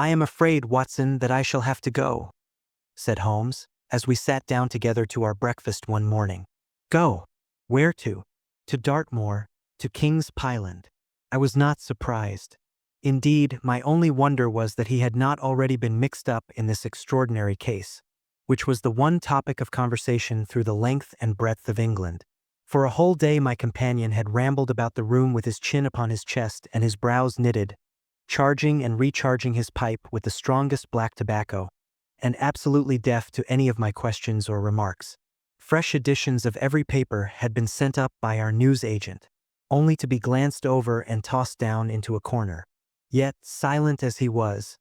"I am afraid, Watson, that I shall have to go," said Holmes, as we sat down together to our breakfast one morning. "Go? Where to?" "To Dartmoor, to King's Pyland." I was not surprised. Indeed, my only wonder was that he had not already been mixed up in this extraordinary case, which was the one topic of conversation through the length and breadth of England. For a whole day my companion had rambled about the room with his chin upon his chest and his brows knitted, charging and recharging his pipe with the strongest black tobacco, and absolutely deaf to any of my questions or remarks. Fresh editions of every paper had been sent up by our news agent, only to be glanced over and tossed down into a corner. Yet, silent as he was,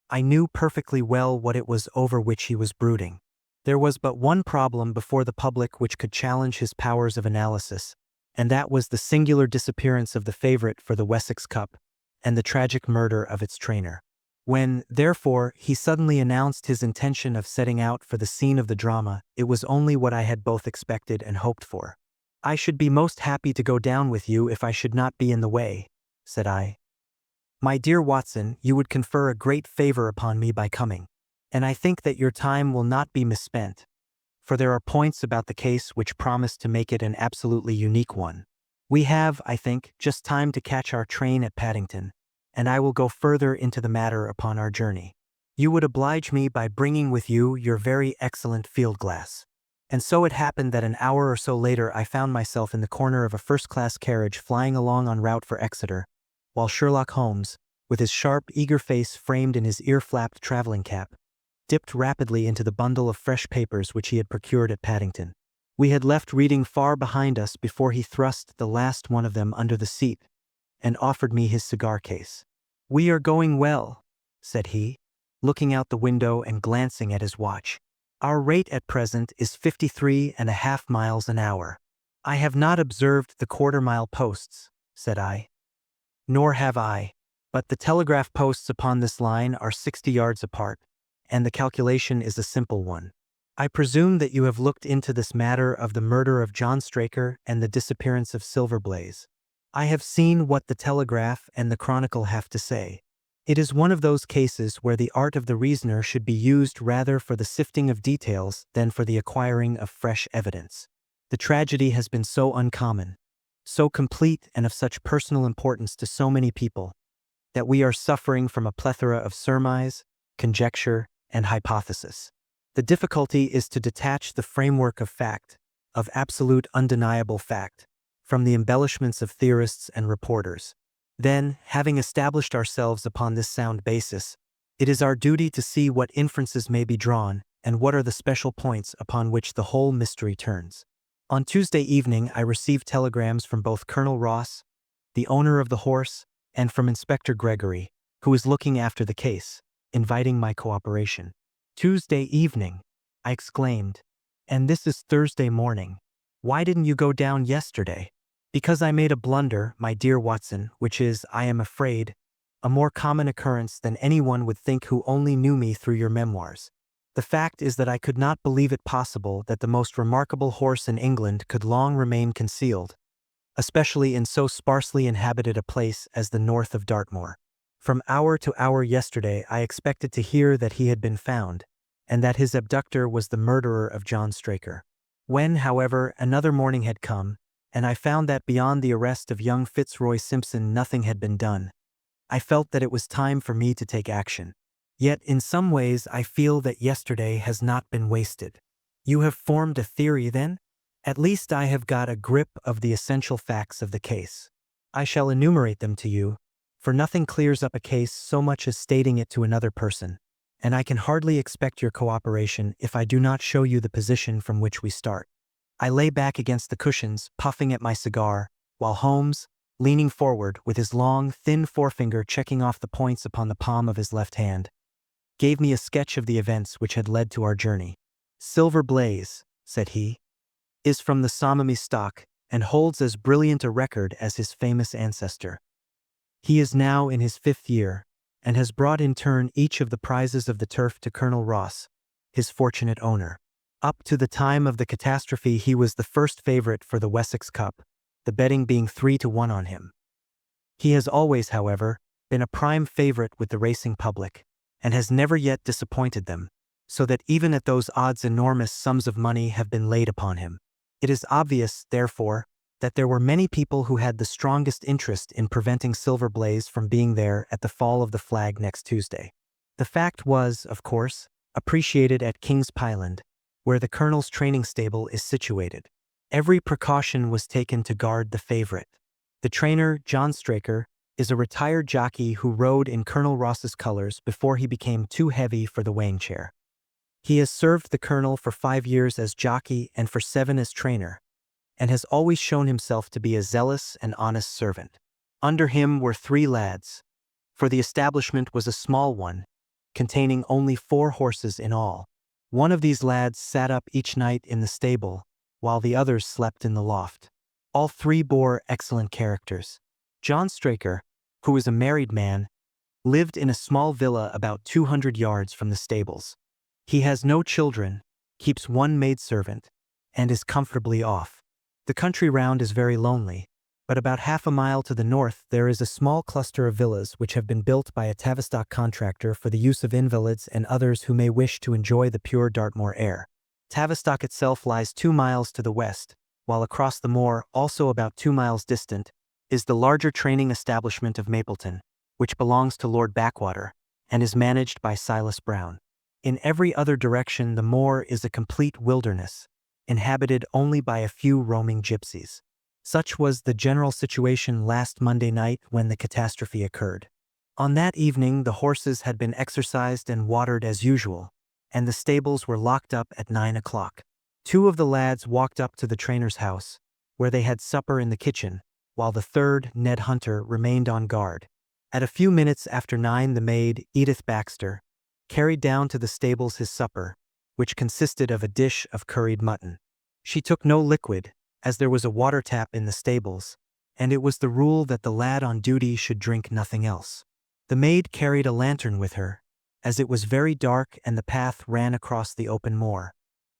I knew perfectly well what it was over which he was brooding. There was but one problem before the public which could challenge his powers of analysis, and that was the singular disappearance of the favorite for the Wessex Cup and the tragic murder of its trainer. When, therefore, he suddenly announced his intention of setting out for the scene of the drama, it was only what I had both expected and hoped for. "I should be most happy to go down with you if I should not be in the way," said I. "My dear Watson, you would confer a great favor upon me by coming, and I think that your time will not be misspent, for there are points about the case which promise to make it an absolutely unique one. We have, I think, just time to catch our train at Paddington, and I will go further into the matter upon our journey. You would oblige me by bringing with you your very excellent field glass." And so it happened that an hour or so later I found myself in the corner of a first-class carriage flying along en route for Exeter, while Sherlock Holmes, with his sharp, eager face framed in his ear-flapped traveling cap, dipped rapidly into the bundle of fresh papers which he had procured at Paddington. We had left reading far behind us before he thrust the last one of them under the seat and offered me his cigar case. "We are going well," said he, looking out the window and glancing at his watch. "Our rate at present is 53.5 miles an hour. "I have not observed the quarter-mile posts," said I. "Nor have I, but the telegraph posts upon this line are 60 yards apart, and the calculation is a simple one. I presume that you have looked into this matter of the murder of John Straker and the disappearance of Silver Blaze. I have seen what the Telegraph and the Chronicle have to say. It is one of those cases where the art of the reasoner should be used rather for the sifting of details than for the acquiring of fresh evidence. The tragedy has been so uncommon, so complete and of such personal importance to so many people, that we are suffering from a plethora of surmise, conjecture, and hypothesis. The difficulty is to detach the framework of fact, of absolute undeniable fact, from the embellishments of theorists and reporters. Then, having established ourselves upon this sound basis, it is our duty to see what inferences may be drawn and what are the special points upon which the whole mystery turns. On Tuesday evening I received telegrams from both Colonel Ross, the owner of the horse, and from Inspector Gregory, who is looking after the case, inviting my cooperation. "Tuesday evening," I exclaimed, "and this is Thursday morning. Why didn't you go down yesterday?" "Because I made a blunder, my dear Watson, which is, I am afraid, a more common occurrence than anyone would think who only knew me through your memoirs. The fact is that I could not believe it possible that the most remarkable horse in England could long remain concealed, especially in so sparsely inhabited a place as the north of Dartmoor. From hour to hour yesterday I expected to hear that he had been found, and that his abductor was the murderer of John Straker. When, however, another morning had come, and I found that beyond the arrest of young Fitzroy Simpson nothing had been done, I felt that it was time for me to take action. Yet in some ways I feel that yesterday has not been wasted." "You have formed a theory, then?" "At least I have got a grip of the essential facts of the case. I shall enumerate them to you, for nothing clears up a case so much as stating it to another person, and I can hardly expect your cooperation if I do not show you the position from which we start." I lay back against the cushions, puffing at my cigar, while Holmes, leaning forward with his long, thin forefinger checking off the points upon the palm of his left hand, gave me a sketch of the events which had led to our journey. "Silver Blaze," said he, "is from the Somami stock and holds as brilliant a record as his famous ancestor. He is now in his 5th year, and has brought in turn each of the prizes of the turf to Colonel Ross, his fortunate owner. Up to the time of the catastrophe he was the first favorite for the Wessex Cup, the betting being 3-1 on him. He has always, however, been a prime favorite with the racing public, and has never yet disappointed them, so that even at those odds enormous sums of money have been laid upon him. It is obvious, therefore, that there were many people who had the strongest interest in preventing Silver Blaze from being there at the fall of the flag next Tuesday. The fact was, of course, appreciated at King's Pyland, where the Colonel's training stable is situated. Every precaution was taken to guard the favorite. The trainer, John Straker, is a retired jockey who rode in Colonel Ross's colors before he became too heavy for the weighing chair. He has served the Colonel for 5 years as jockey and for 7 as trainer, and has always shown himself to be a zealous and honest servant. Under him were 3 lads, for the establishment was a small one, containing only 4 horses in all. One of these lads sat up each night in the stable, while the others slept in the loft. All 3 bore excellent characters. John Straker, who is a married man, lived in a small villa about 200 yards from the stables. He has no children, keeps 1 maidservant, and is comfortably off. The country round is very lonely, but about half a mile to the north there is a small cluster of villas which have been built by a Tavistock contractor for the use of invalids and others who may wish to enjoy the pure Dartmoor air. Tavistock itself lies 2 miles to the west, while across the moor, also about 2 miles distant, is the larger training establishment of Mapleton, which belongs to Lord Backwater, and is managed by Silas Brown. In every other direction the moor is a complete wilderness, inhabited only by a few roaming gypsies. Such was the general situation last Monday night when the catastrophe occurred. On that evening the horses had been exercised and watered as usual, and the stables were locked up at 9 o'clock. 2 of the lads walked up to the trainer's house, where they had supper in the kitchen, while the third, Ned Hunter, remained on guard. At a few minutes after 9 the maid, Edith Baxter, carried down to the stables his supper, which consisted of a dish of curried mutton. She took no liquid, as there was a water tap in the stables, and it was the rule that the lad on duty should drink nothing else. The maid carried a lantern with her, as it was very dark and the path ran across the open moor.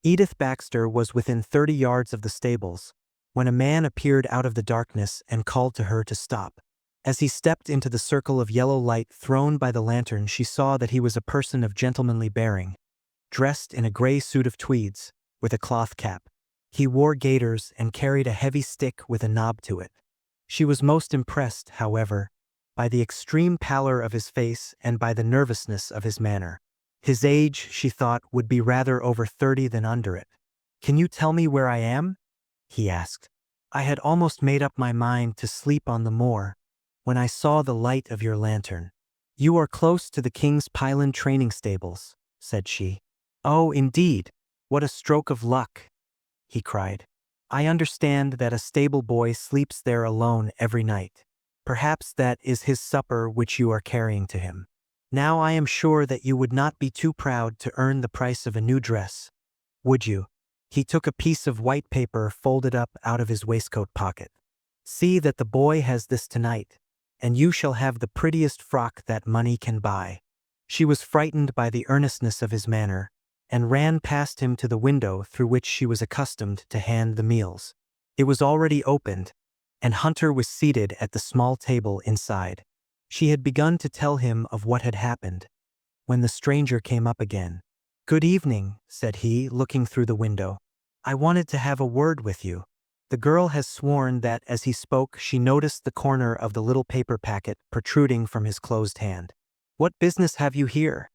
Edith Baxter was within 30 yards of the stables, when a man appeared out of the darkness and called to her to stop. As he stepped into the circle of yellow light thrown by the lantern she saw that he was a person of gentlemanly bearing, dressed in a grey suit of tweeds, with a cloth cap. He wore gaiters and carried a heavy stick with a knob to it. She was most impressed, however, by the extreme pallor of his face and by the nervousness of his manner. His age, she thought, would be rather over 30 than under it. "Can you tell me where I am?" he asked. "I had almost made up my mind to sleep on the moor, when I saw the light of your lantern." "You are close to the King's Pyland training stables," said she. "Oh, indeed, what a stroke of luck!" he cried. "I understand that a stable boy sleeps there alone every night. Perhaps that is his supper which you are carrying to him. Now I am sure that you would not be too proud to earn the price of a new dress, would you?" He took a piece of white paper folded up out of his waistcoat pocket. "See that the boy has this tonight, and you shall have the prettiest frock that money can buy." She was frightened by the earnestness of his manner, and ran past him to the window through which she was accustomed to hand the meals. It was already opened, and Hunter was seated at the small table inside. She had begun to tell him of what had happened, when the stranger came up again. "Good evening," said he, looking through the window. "I wanted to have a word with you." The girl has sworn that as he spoke she noticed the corner of the little paper packet protruding from his closed hand. "What business have you here?"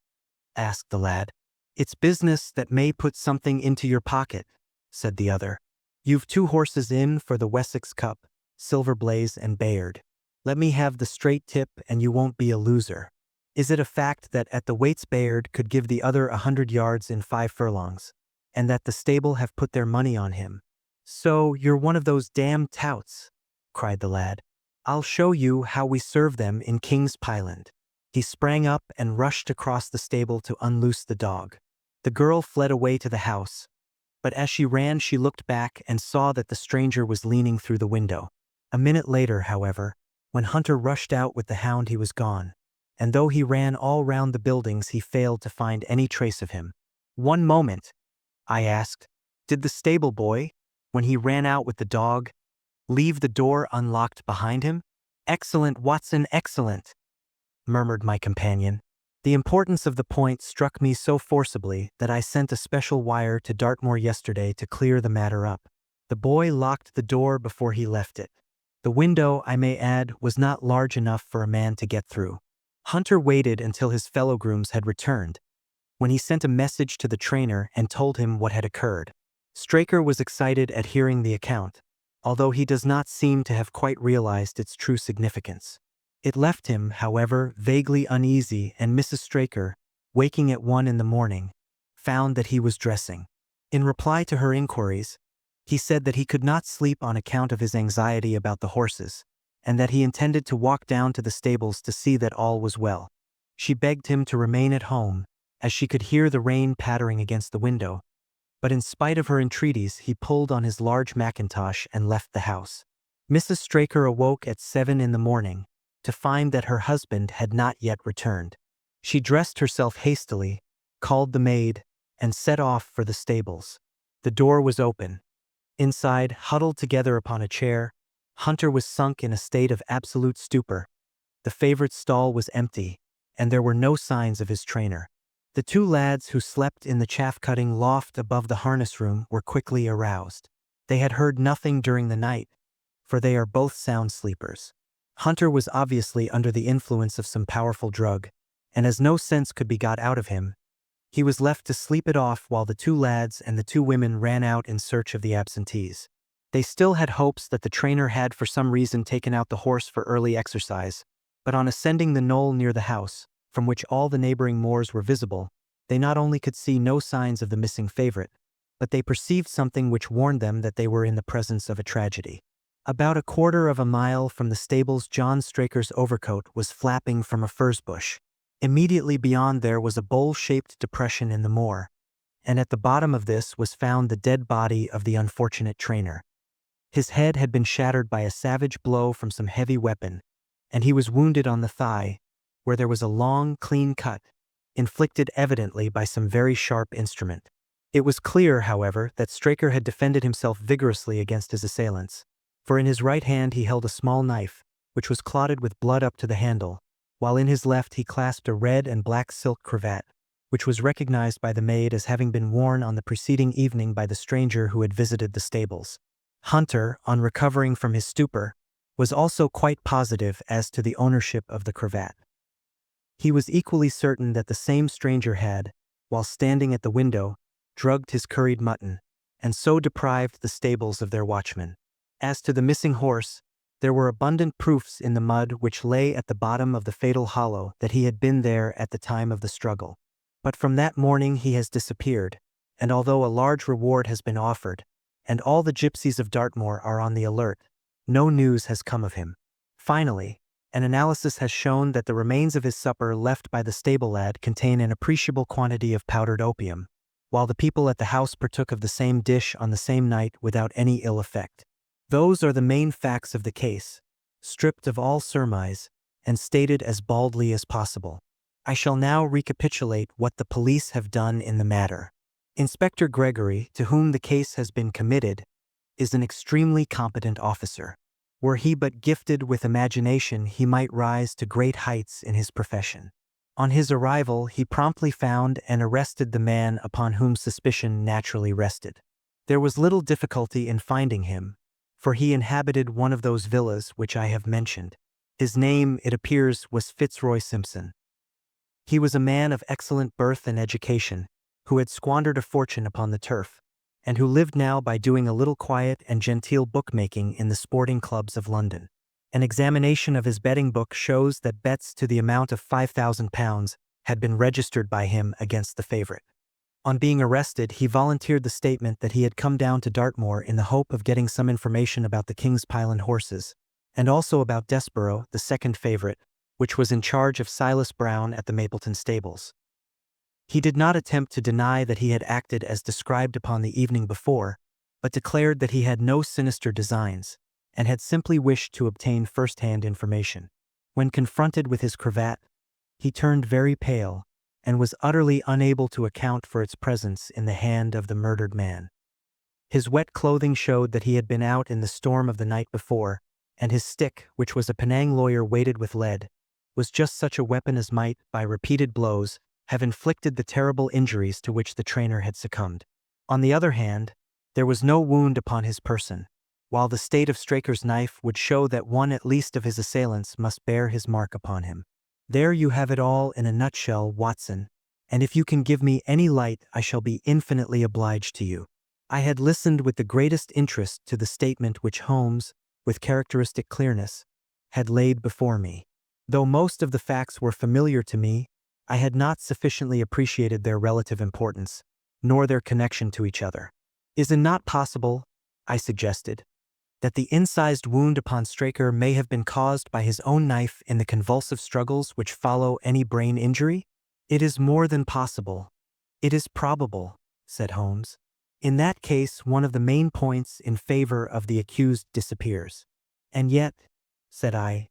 asked the lad. "It's business that may put something into your pocket," said the other. "You've 2 horses in for the Wessex Cup, Silver Blaze and Bayard. Let me have the straight tip and you won't be a loser. Is it a fact that at the weights Bayard could give the other 100 yards in 5 furlongs, and that the stable have put their money on him?" "So you're one of those damned touts," cried the lad. "I'll show you how we serve them in King's Pyland." He sprang up and rushed across the stable to unloose the dog. The girl fled away to the house, but as she ran she looked back and saw that the stranger was leaning through the window. A minute later, however, when Hunter rushed out with the hound, he was gone, and though he ran all round the buildings he failed to find any trace of him. "One moment," I asked. "Did the stable boy, when he ran out with the dog, leave the door unlocked behind him?" "Excellent, Watson, excellent," murmured my companion. The importance of the point struck me so forcibly that I sent a special wire to Dartmoor yesterday to clear the matter up. The boy locked the door before he left it. The window, I may add, was not large enough for a man to get through. Hunter waited until his fellow grooms had returned, when he sent a message to the trainer and told him what had occurred. Straker was excited at hearing the account, although he does not seem to have quite realized its true significance. It left him, however, vaguely uneasy, and Mrs. Straker, waking at 1 in the morning, found that he was dressing. In reply to her inquiries, he said that he could not sleep on account of his anxiety about the horses, and that he intended to walk down to the stables to see that all was well. She begged him to remain at home, as she could hear the rain pattering against the window, but in spite of her entreaties he pulled on his large mackintosh and left the house. Mrs. Straker awoke at 7 in the morning, to find that her husband had not yet returned. She dressed herself hastily, called the maid, and set off for the stables. The door was open. Inside, huddled together upon a chair, Hunter was sunk in a state of absolute stupor. The favorite stall was empty, and there were no signs of his trainer. The two lads who slept in the chaff-cutting loft above the harness room were quickly aroused. They had heard nothing during the night, for they are both sound sleepers. Hunter was obviously under the influence of some powerful drug, and as no sense could be got out of him, he was left to sleep it off while the two lads and the two women ran out in search of the absentees. They still had hopes that the trainer had for some reason taken out the horse for early exercise, but on ascending the knoll near the house, from which all the neighboring moors were visible, they not only could see no signs of the missing favorite, but they perceived something which warned them that they were in the presence of a tragedy. About a quarter of a mile from the stables, John Straker's overcoat was flapping from a furze bush. Immediately beyond there was a bowl-shaped depression in the moor, and at the bottom of this was found the dead body of the unfortunate trainer. His head had been shattered by a savage blow from some heavy weapon, and he was wounded on the thigh, where there was a long, clean cut, inflicted evidently by some very sharp instrument. It was clear, however, that Straker had defended himself vigorously against his assailants, for in his right hand he held a small knife, which was clotted with blood up to the handle, while in his left he clasped a red and black silk cravat, which was recognized by the maid as having been worn on the preceding evening by the stranger who had visited the stables. Hunter, on recovering from his stupor, was also quite positive as to the ownership of the cravat. He was equally certain that the same stranger had, while standing at the window, drugged his curried mutton, and so deprived the stables of their watchman. As to the missing horse, there were abundant proofs in the mud which lay at the bottom of the fatal hollow that he had been there at the time of the struggle. But from that morning he has disappeared, and although a large reward has been offered, and all the gypsies of Dartmoor are on the alert, no news has come of him. Finally, an analysis has shown that the remains of his supper left by the stable lad contain an appreciable quantity of powdered opium, while the people at the house partook of the same dish on the same night without any ill effect. Those are the main facts of the case, stripped of all surmise, and stated as baldly as possible. I shall now recapitulate what the police have done in the matter. Inspector Gregory, to whom the case has been committed, is an extremely competent officer. Were he but gifted with imagination, he might rise to great heights in his profession. On his arrival, he promptly found and arrested the man upon whom suspicion naturally rested. There was little difficulty in finding him, for he inhabited one of those villas which I have mentioned. His name, it appears, was Fitzroy Simpson. He was a man of excellent birth and education, who had squandered a fortune upon the turf, and who lived now by doing a little quiet and genteel bookmaking in the sporting clubs of London. An examination of his betting book shows that bets to the amount of £5,000 had been registered by him against the favorite. On being arrested, he volunteered the statement that he had come down to Dartmoor in the hope of getting some information about the King's Pyland horses, and also about Desborough, the second favorite, which was in charge of Silas Brown at the Mapleton stables. He did not attempt to deny that he had acted as described upon the evening before, but declared that he had no sinister designs, and had simply wished to obtain first-hand information. When confronted with his cravat, he turned very pale, and was utterly unable to account for its presence in the hand of the murdered man. His wet clothing showed that he had been out in the storm of the night before, and his stick, which was a Penang lawyer weighted with lead, was just such a weapon as might, by repeated blows, have inflicted the terrible injuries to which the trainer had succumbed. On the other hand, there was no wound upon his person, while the state of Straker's knife would show that one at least of his assailants must bear his mark upon him. There you have it all in a nutshell, Watson, and if you can give me any light I shall be infinitely obliged to you. I had listened with the greatest interest to the statement which Holmes, with characteristic clearness, had laid before me. Though most of the facts were familiar to me, I had not sufficiently appreciated their relative importance, nor their connection to each other. Is it not possible, I suggested, that the incised wound upon Straker may have been caused by his own knife in the convulsive struggles which follow any brain injury? It is more than possible. It is probable, said Holmes. In that case, one of the main points in favor of the accused disappears. And yet, said I,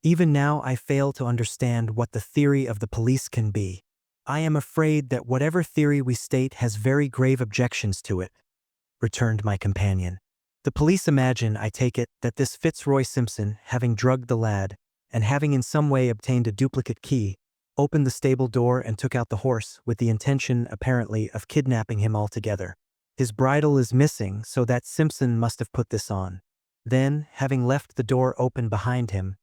even now I fail to understand what the theory of the police can be. I am afraid that whatever theory we state has very grave objections to it, returned my companion. The police imagine, I take it, that this Fitzroy Simpson, having drugged the lad, and having in some way obtained a duplicate key, opened the stable door and took out the horse, with the intention, apparently, of kidnapping him altogether. His bridle is missing, so that Simpson must have put this on. Then, having left the door open behind him,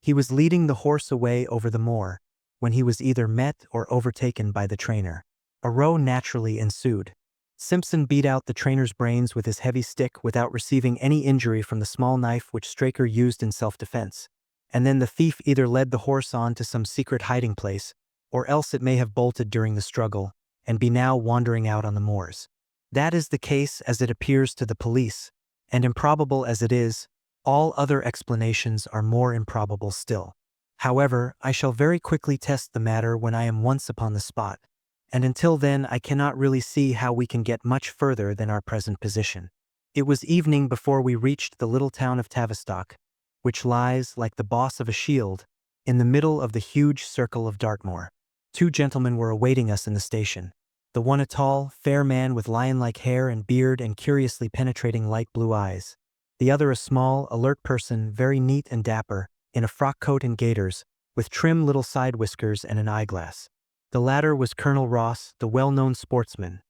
he was leading the horse away over the moor, when he was either met or overtaken by the trainer. A row naturally ensued. Simpson beat out the trainer's brains with his heavy stick without receiving any injury from the small knife which Straker used in self-defense, and then the thief either led the horse on to some secret hiding place, or else it may have bolted during the struggle, and be now wandering out on the moors. That is the case as it appears to the police, and improbable as it is, all other explanations are more improbable still. However, I shall very quickly test the matter when I am once upon the spot, and until then I cannot really see how we can get much further than our present position. It was evening before we reached the little town of Tavistock, which lies, like the boss of a shield, in the middle of the huge circle of Dartmoor. Two gentlemen were awaiting us in the station. The one a tall, fair man with lion-like hair and beard and curiously penetrating light blue eyes. The other a small, alert person, very neat and dapper, in a frock coat and gaiters, with trim little side whiskers and an eyeglass. The latter was Colonel Ross, the well-known sportsman.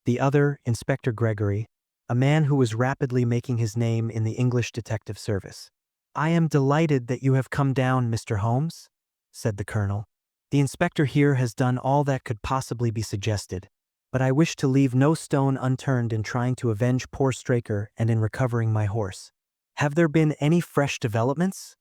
The other, Inspector Gregory, a man who was rapidly making his name in the English detective service. "I am delighted that you have come down, Mr. Holmes," said the colonel. "The inspector here has done all that could possibly be suggested, but I wish to leave no stone unturned in trying to avenge poor Straker and in recovering my horse." "Have there been any fresh developments?"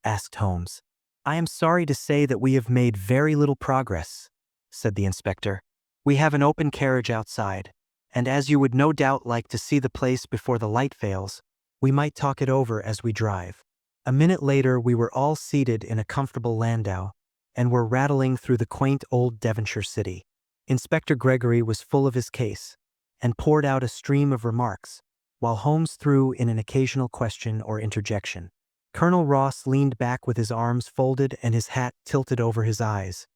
asked Holmes. "I am sorry to say that we have made very little progress," said the inspector. "We have an open carriage outside, and as you would no doubt like to see the place before the light fails, we might talk it over as we drive." A minute later we were all seated in a comfortable landau, and were rattling through the quaint old Devonshire city. Inspector Gregory was full of his case, and poured out a stream of remarks, while Holmes threw in an occasional question or interjection. Colonel Ross leaned back with his arms folded and his hat tilted over his eyes,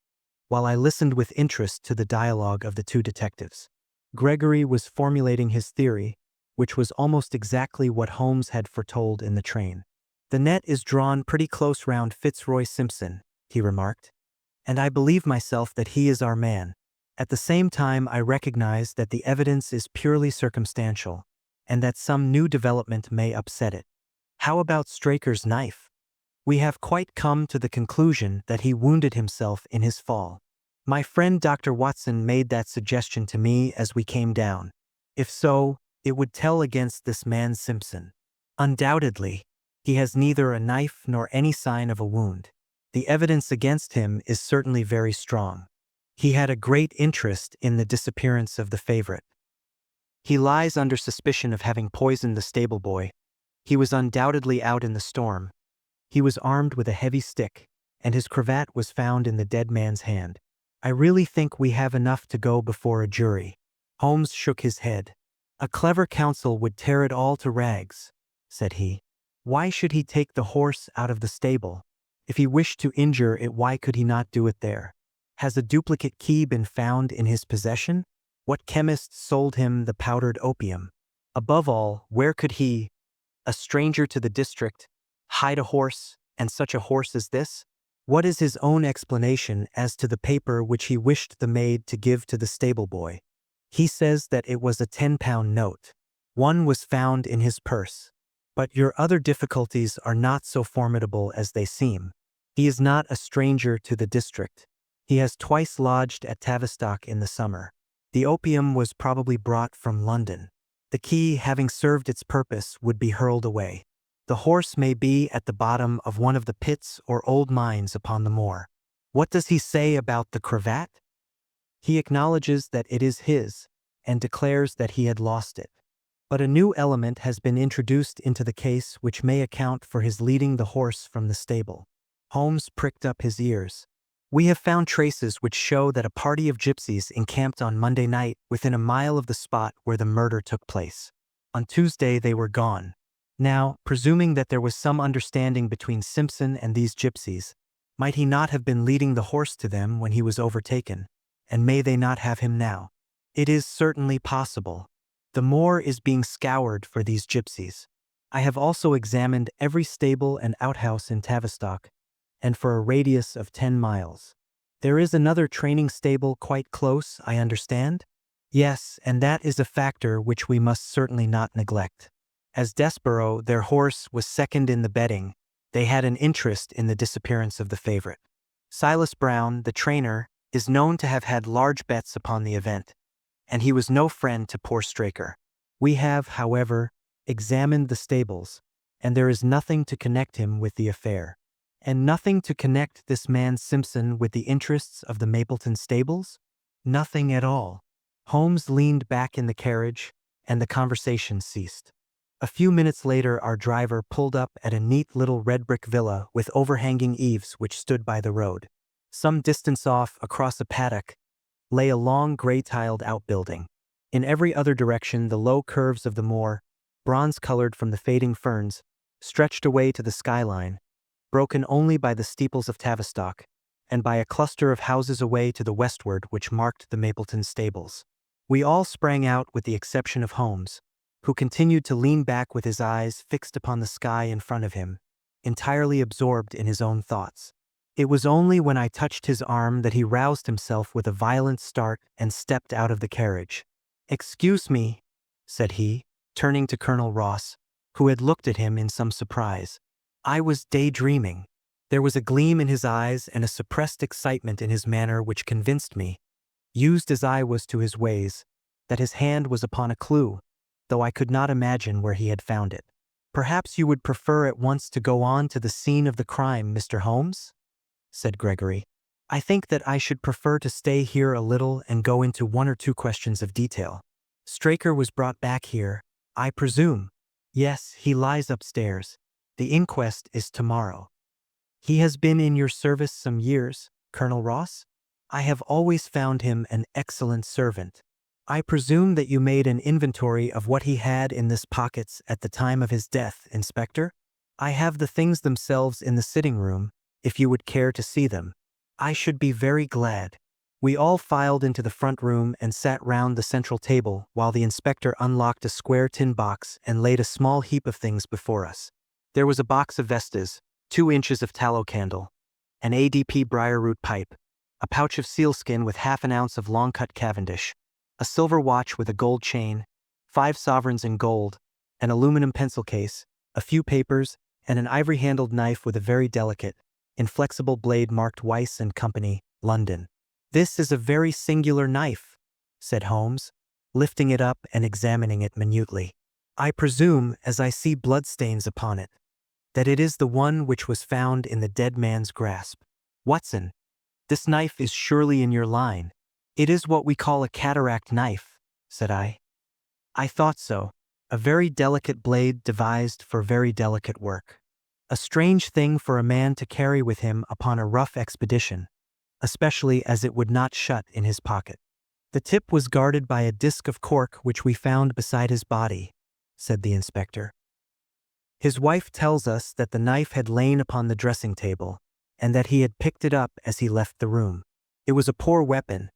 while I listened with interest to the dialogue of the two detectives. Gregory was formulating his theory, which was almost exactly what Holmes had foretold in the train. "The net is drawn pretty close round Fitzroy Simpson," he remarked, "and I believe myself that he is our man. At the same time I recognize that the evidence is purely circumstantial, and that some new development may upset it. How about Straker's knife? We have quite come to the conclusion that he wounded himself in his fall. My friend Dr. Watson made that suggestion to me as we came down. If so, it would tell against this man Simpson. Undoubtedly, he has neither a knife nor any sign of a wound. The evidence against him is certainly very strong. He had a great interest in the disappearance of the favorite. He lies under suspicion of having poisoned the stable boy. He was undoubtedly out in the storm. He was armed with a heavy stick, and his cravat was found in the dead man's hand. I really think we have enough to go before a jury." Holmes shook his head. "A clever counsel would tear it all to rags," said he. "Why should he take the horse out of the stable? If he wished to injure it, why could he not do it there? Has a duplicate key been found in his possession? What chemist sold him the powdered opium? Above all, where could he, a stranger to the district, hide a horse, and such a horse as this? What is his own explanation as to the paper which he wished the maid to give to the stable boy? He says that it was a 10-pound note. One was found in his purse. But your other difficulties are not so formidable as they seem. He is not a stranger to the district. He has twice lodged at Tavistock in the summer. The opium was probably brought from London. The key, having served its purpose, would be hurled away. The horse may be at the bottom of one of the pits or old mines upon the moor. What does he say about the cravat? He acknowledges that it is his, and declares that he had lost it. But a new element has been introduced into the case which may account for his leading the horse from the stable. Holmes pricked up his ears. We have found traces which show that a party of gypsies encamped on Monday night within a mile of the spot where the murder took place. On Tuesday they were gone. Now, presuming that there was some understanding between Simpson and these gypsies, might he not have been leading the horse to them when he was overtaken, and may they not have him now? It is certainly possible. The moor is being scoured for these gypsies. I have also examined every stable and outhouse in Tavistock, and for a radius of 10 miles. There is another training stable quite close, I understand? Yes, and that is a factor which we must certainly not neglect. As Desborough, their horse, was second in the betting, they had an interest in the disappearance of the favorite. Silas Brown, the trainer, is known to have had large bets upon the event, and he was no friend to poor Straker. We have, however, examined the stables, and there is nothing to connect him with the affair. And nothing to connect this man Simpson with the interests of the Mapleton stables? Nothing at all. Holmes leaned back in the carriage, and the conversation ceased. A few minutes later our driver pulled up at a neat little red brick villa with overhanging eaves which stood by the road. Some distance off, across a paddock, lay a long gray-tiled outbuilding. In every other direction the low curves of the moor, bronze-colored from the fading ferns, stretched away to the skyline, broken only by the steeples of Tavistock, and by a cluster of houses away to the westward which marked the Mapleton stables. We all sprang out with the exception of Holmes, who continued to lean back with his eyes fixed upon the sky in front of him, entirely absorbed in his own thoughts. It was only when I touched his arm that he roused himself with a violent start and stepped out of the carriage. "Excuse me," said he, turning to Colonel Ross, who had looked at him in some surprise. "I was daydreaming." There was a gleam in his eyes and a suppressed excitement in his manner which convinced me, used as I was to his ways, that his hand was upon a clue, though I could not imagine where he had found it. "Perhaps you would prefer at once to go on to the scene of the crime, Mr. Holmes?" said Gregory. "I think that I should prefer to stay here a little and go into one or two questions of detail. Straker was brought back here, I presume?" "Yes, he lies upstairs. The inquest is tomorrow." "He has been in your service some years, Colonel Ross?" "I have always found him an excellent servant." "I presume that you made an inventory of what he had in his pockets at the time of his death, Inspector?" "I have the things themselves in the sitting room, if you would care to see them." "I should be very glad." We all filed into the front room and sat round the central table while the inspector unlocked a square tin box and laid a small heap of things before us. There was a box of Vestas, 2 inches of tallow candle, an ADP briarroot pipe, a pouch of sealskin with half an ounce of long-cut Cavendish, a silver watch with a gold chain, 5 sovereigns in gold, an aluminum pencil case, a few papers, and an ivory-handled knife with a very delicate, inflexible blade marked Weiss and Company, London. "This is a very singular knife," said Holmes, lifting it up and examining it minutely. "I presume, as I see bloodstains upon it, that it is the one which was found in the dead man's grasp. Watson, this knife is surely in your line." "It is what we call a cataract knife," said I. "I thought so. A very delicate blade devised for very delicate work. A strange thing for a man to carry with him upon a rough expedition, especially as it would not shut in his pocket." "The tip was guarded by a disc of cork which we found beside his body," said the inspector. "His wife tells us that the knife had lain upon the dressing table, and that he had picked it up as he left the room. It was a poor weapon,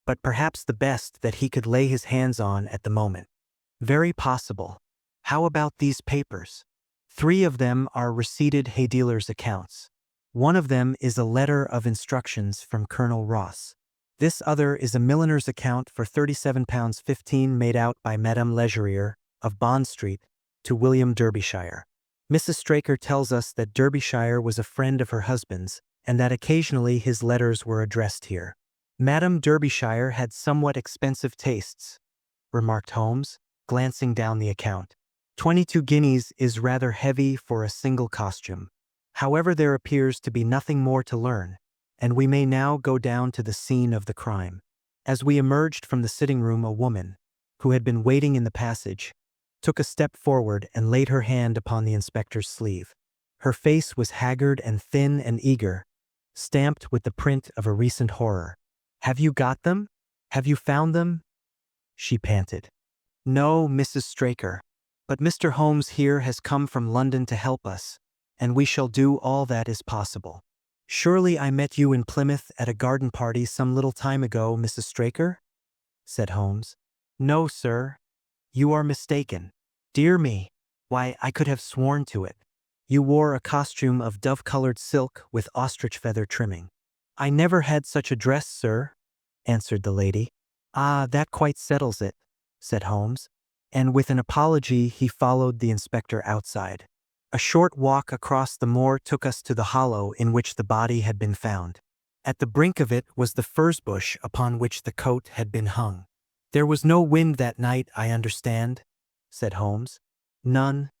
but perhaps the best that he could lay his hands on at the moment." "Very possible. How about these papers?" 3 of them are receipted hay dealers' accounts. One of them is a letter of instructions from Colonel Ross. This other is a milliner's account for £37.15 made out by Madame Legerier of Bond Street to William Derbyshire. Mrs. Straker tells us that Derbyshire was a friend of her husband's, and that occasionally his letters were addressed here. Madame Derbyshire had somewhat expensive tastes, remarked Holmes, glancing down the account. 22 guineas is rather heavy for a single costume. However, there appears to be nothing more to learn, and we may now go down to the scene of the crime. As we emerged from the sitting room, a woman, who had been waiting in the passage, took a step forward and laid her hand upon the inspector's sleeve. Her face was haggard and thin and eager, stamped with the print of a recent horror. "Have you got them? Have you found them?" she panted. "No, Mrs. Straker, but Mr. Holmes here has come from London to help us, and we shall do all that is possible." "Surely I met you in Plymouth at a garden party some little time ago, Mrs. Straker?" said Holmes. "No, sir. You are mistaken." "Dear me, why, I could have sworn to it. You wore a costume of dove-colored silk with ostrich feather trimming." "I never had such a dress, sir," answered the lady. "Ah, that quite settles it," said Holmes, and with an apology he followed the inspector outside. A short walk across the moor took us to the hollow in which the body had been found. At the brink of it was the furze bush upon which the coat had been hung. "There was no wind that night, I understand," said Holmes. "None,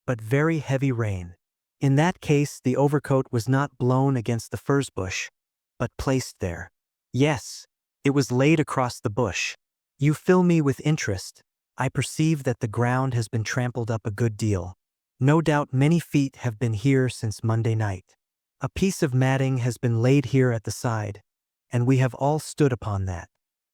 but very heavy rain." "In that case the overcoat was not blown against the furze bush, but placed there." "Yes, it was laid across the bush." "You fill me with interest. I perceive that the ground has been trampled up a good deal. No doubt many feet have been here since Monday night. A piece of matting has been laid here at the side, and we have all stood upon that."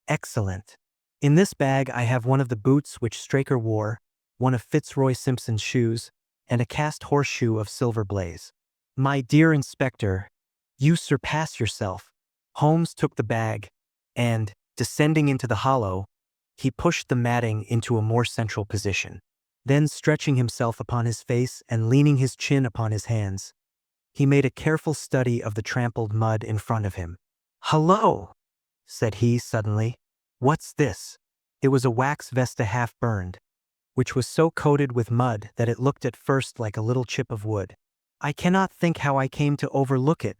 "Excellent. In this bag I have one of the boots which Straker wore, one of Fitzroy Simpson's shoes, and a cast horseshoe of silver blaze." "My dear inspector, you surpass yourself." Holmes took the bag, and, descending into the hollow, he pushed the matting into a more central position. Then, stretching himself upon his face and leaning his chin upon his hands, he made a careful study of the trampled mud in front of him. "Hullo!" said he suddenly. "What's this?" It was a wax vesta half burned, which was so coated with mud that it looked at first like a little chip of wood. "I cannot think how I came to overlook it,"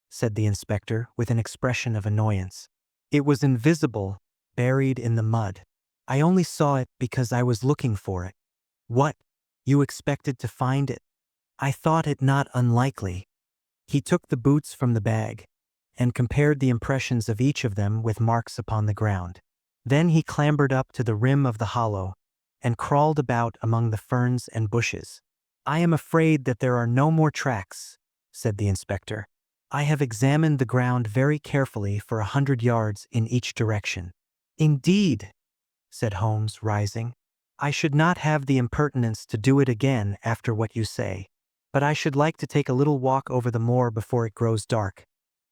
said the inspector with an expression of annoyance. "It was invisible, buried in the mud. I only saw it because I was looking for it." "What? You expected to find it?" "I thought it not unlikely." He took the boots from the bag, and compared the impressions of each of them with marks upon the ground. Then he clambered up to the rim of the hollow, and crawled about among the ferns and bushes. "I am afraid that there are no more tracks," said the inspector. "I have examined the ground very carefully for 100 yards in each direction." "Indeed," said Holmes, rising. "I should not have the impertinence to do it again after what you say, but I should like to take a little walk over the moor before it grows dark,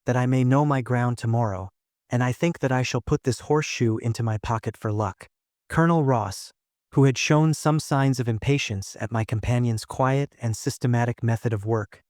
that I may know my ground tomorrow, and I think that I shall put this horseshoe into my pocket for luck." Colonel Ross, who had shown some signs of impatience at my companion's quiet and systematic method of work,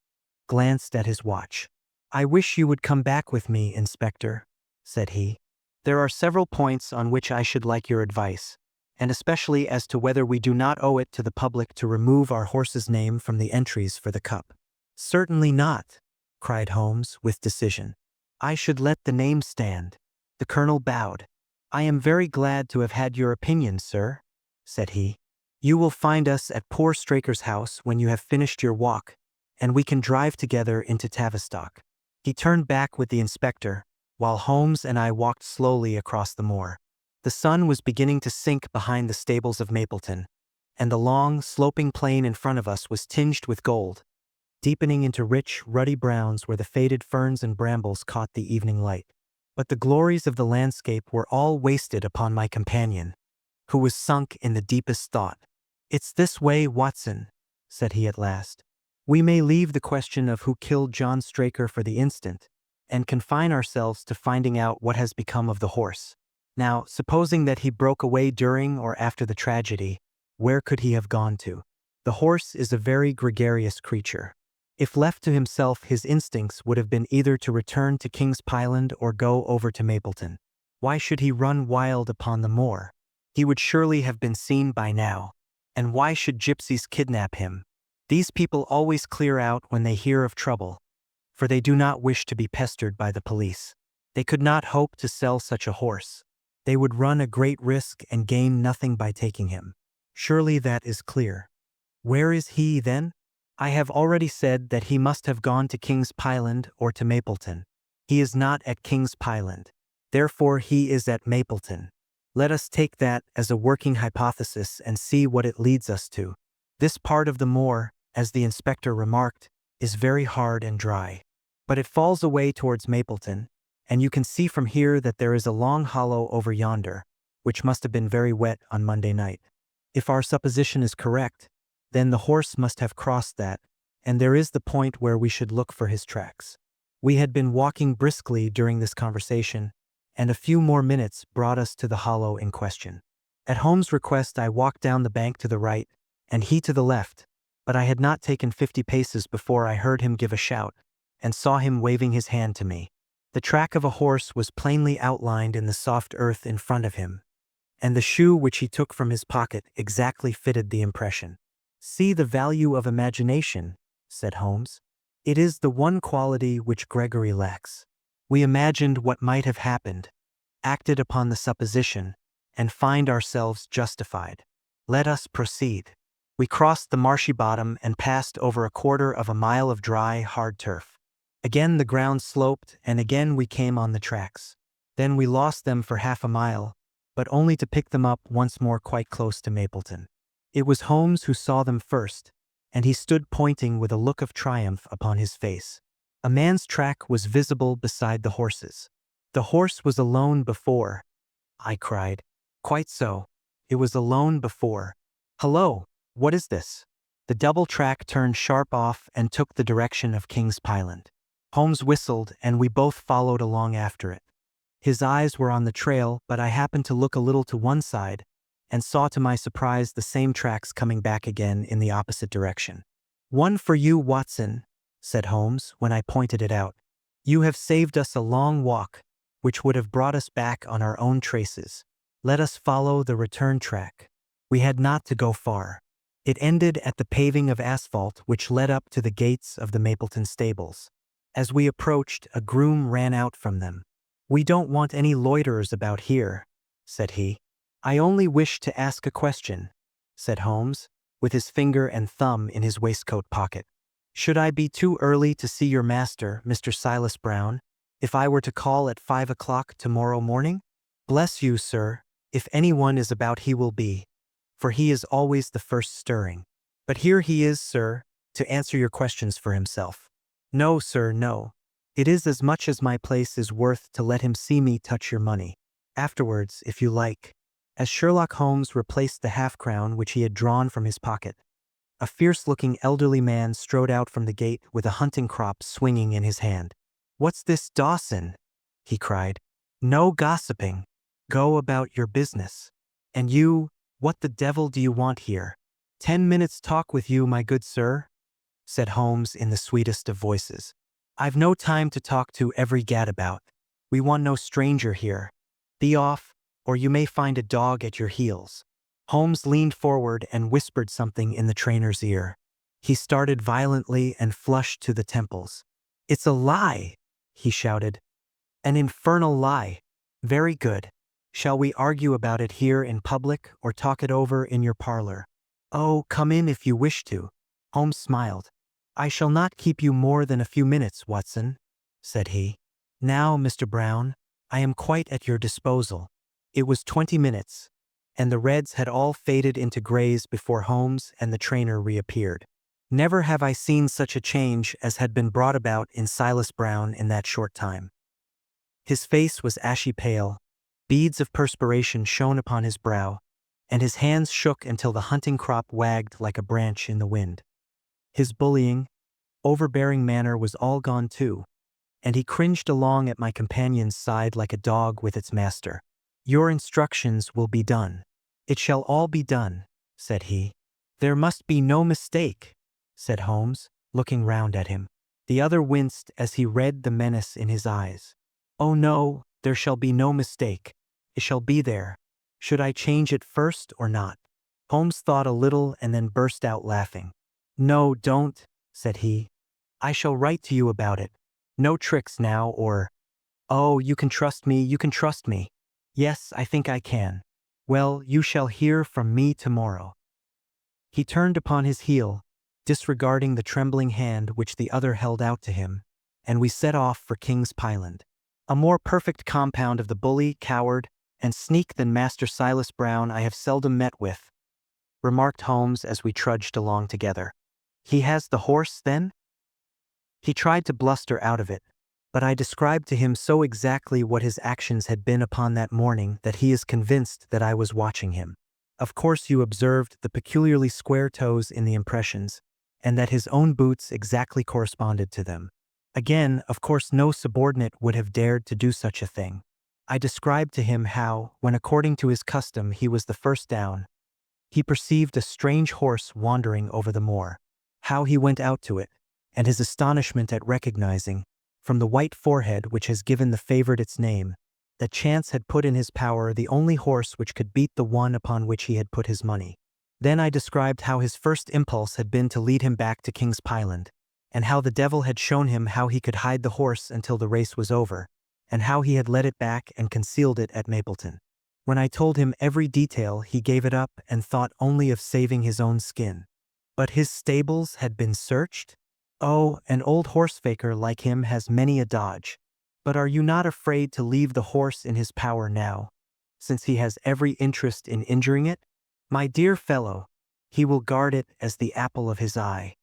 glanced at his watch. "I wish you would come back with me, Inspector," said he. "There are several points on which I should like your advice, and especially as to whether we do not owe it to the public to remove our horse's name from the entries for the cup." "Certainly not," cried Holmes with decision. "I should let the name stand." The colonel bowed. "I am very glad to have had your opinion, sir," said he. "You will find us at poor Straker's house when you have finished your walk, and we can drive together into Tavistock." He turned back with the inspector, while Holmes and I walked slowly across the moor. The sun was beginning to sink behind the stables of Mapleton, and the long, sloping plain in front of us was tinged with gold, deepening into rich, ruddy browns where the faded ferns and brambles caught the evening light. But the glories of the landscape were all wasted upon my companion, who was sunk in the deepest thought. "It's this way, Watson," said he at last. "We may leave the question of who killed John Straker for the instant, and confine ourselves to finding out what has become of the horse. Now, supposing that he broke away during or after the tragedy, where could he have gone to? The horse is a very gregarious creature. If left to himself, his instincts would have been either to return to King's Pyland or go over to Mapleton. Why should he run wild upon the moor? He would surely have been seen by now. And why should gypsies kidnap him? These people always clear out when they hear of trouble, for they do not wish to be pestered by the police. They could not hope to sell such a horse. They would run a great risk and gain nothing by taking him. Surely that is clear. Where is he, then? I have already said that he must have gone to King's Pyland or to Mapleton. He is not at King's Pyland. Therefore he is at Mapleton. Let us take that as a working hypothesis and see what it leads us to. This part of the moor, as the inspector remarked, is very hard and dry. But it falls away towards Mapleton, and you can see from here that there is a long hollow over yonder, which must have been very wet on Monday night. If our supposition is correct, then the horse must have crossed that, and there is the point where we should look for his tracks. We had been walking briskly during this conversation, and a few more minutes brought us to the hollow in question. At Holmes' request, I walked down the bank to the right, and he to the left, but I had not taken 50 paces before I heard him give a shout, and saw him waving his hand to me. The track of a horse was plainly outlined in the soft earth in front of him, and the shoe which he took from his pocket exactly fitted the impression. "See the value of imagination," said Holmes. "It is the one quality which Gregory lacks. We imagined what might have happened, acted upon the supposition, and find ourselves justified. Let us proceed." We crossed the marshy bottom and passed over a quarter of a mile of dry, hard turf. Again the ground sloped, and again we came on the tracks. Then we lost them for half a mile, but only to pick them up once more quite close to Mapleton. It was Holmes who saw them first, and he stood pointing with a look of triumph upon his face. A man's track was visible beside the horse's. "The horse was alone before," I cried. "Quite so. It was alone before. Hullo! What is this?" The double track turned sharp off and took the direction of King's Pyland. Holmes whistled, and we both followed along after it. His eyes were on the trail, but I happened to look a little to one side, and saw to my surprise the same tracks coming back again in the opposite direction. "One for you, Watson," said Holmes when I pointed it out. "You have saved us a long walk, which would have brought us back on our own traces. Let us follow the return track." We had not to go far. It ended at the paving of asphalt which led up to the gates of the Mapleton stables. As we approached, a groom ran out from them. "We don't want any loiterers about here," said he. "I only wish to ask a question," said Holmes, with his finger and thumb in his waistcoat pocket. "Should I be too early to see your master, Mr. Silas Brown, if I were to call at 5 o'clock tomorrow morning?" "Bless you, sir, if anyone is about he will be, for he is always the first stirring. But here he is, sir, to answer your questions for himself." "No, sir, no. It is as much as my place is worth to let him see me touch your money. Afterwards, if you like." As Sherlock Holmes replaced the half-crown which he had drawn from his pocket, a fierce-looking elderly man strode out from the gate with a hunting crop swinging in his hand. "What's this, Dawson?" he cried. "No gossiping. Go about your business. And you, what the devil do you want here?" "10 minutes' talk with you, my good sir," said Holmes in the sweetest of voices. "I've no time to talk to every gadabout. We want no stranger here. Be off, or you may find a dog at your heels." Holmes leaned forward and whispered something in the trainer's ear. He started violently and flushed to the temples. "It's a lie!" he shouted. "An infernal lie. Very good. Shall we argue about it here in public or talk it over in your parlor?" "Oh, come in if you wish to." Holmes smiled. "I shall not keep you more than a few minutes, Watson," said he. "Now, Mr. Brown, I am quite at your disposal." It was 20 minutes, and the reds had all faded into grays before Holmes and the trainer reappeared. Never have I seen such a change as had been brought about in Silas Brown in that short time. His face was ashy pale, beads of perspiration shone upon his brow, and his hands shook until the hunting crop wagged like a branch in the wind. His bullying, overbearing manner was all gone too, and he cringed along at my companion's side like a dog with its master. "Your instructions will be done." "It shall all be done," said he. "There must be no mistake," said Holmes, looking round at him. The other winced as he read the menace in his eyes. "Oh no, there shall be no mistake. It shall be there. Should I change it first or not?" Holmes thought a little and then burst out laughing. "No, don't," said he. "I shall write to you about it. No tricks now or— Oh, you can trust me, you can trust me. Yes, I think I can. Well, you shall hear from me tomorrow." He turned upon his heel, disregarding the trembling hand which the other held out to him, and we set off for King's Pyland. A more perfect compound of the bully, coward, and sneak than Master Silas Brown I have seldom met with, remarked Holmes as we trudged along together. "He has the horse, then?" He tried to bluster out of it, but I described to him so exactly what his actions had been upon that morning that he is convinced that I was watching him. Of course you observed the peculiarly square toes in the impressions, and that his own boots exactly corresponded to them. Again, of course no subordinate would have dared to do such a thing. I described to him how, when according to his custom he was the first down, he perceived a strange horse wandering over the moor. How he went out to it, and his astonishment at recognizing, from the white forehead which has given the favorite its name, that chance had put in his power the only horse which could beat the one upon which he had put his money. Then I described how his first impulse had been to lead him back to King's Pyland, and how the devil had shown him how he could hide the horse until the race was over, and how he had led it back and concealed it at Mapleton. When I told him every detail, he gave it up and thought only of saving his own skin. But his stables had been searched? Oh, an old horse-faker like him has many a dodge. But are you not afraid to leave the horse in his power now, since he has every interest in injuring it? My dear fellow, he will guard it as the apple of his eye.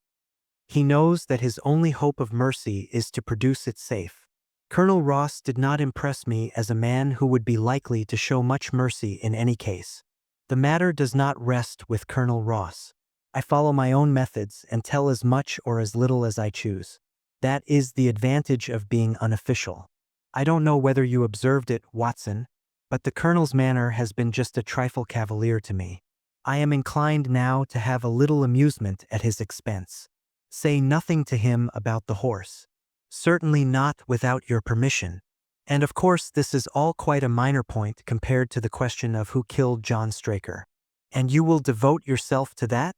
He knows that his only hope of mercy is to produce it safe. Colonel Ross did not impress me as a man who would be likely to show much mercy in any case. The matter does not rest with Colonel Ross. I follow my own methods and tell as much or as little as I choose. That is the advantage of being unofficial. I don't know whether you observed it, Watson, but the Colonel's manner has been just a trifle cavalier to me. I am inclined now to have a little amusement at his expense. Say nothing to him about the horse. Certainly not without your permission. And of course this is all quite a minor point compared to the question of who killed John Straker. And you will devote yourself to that?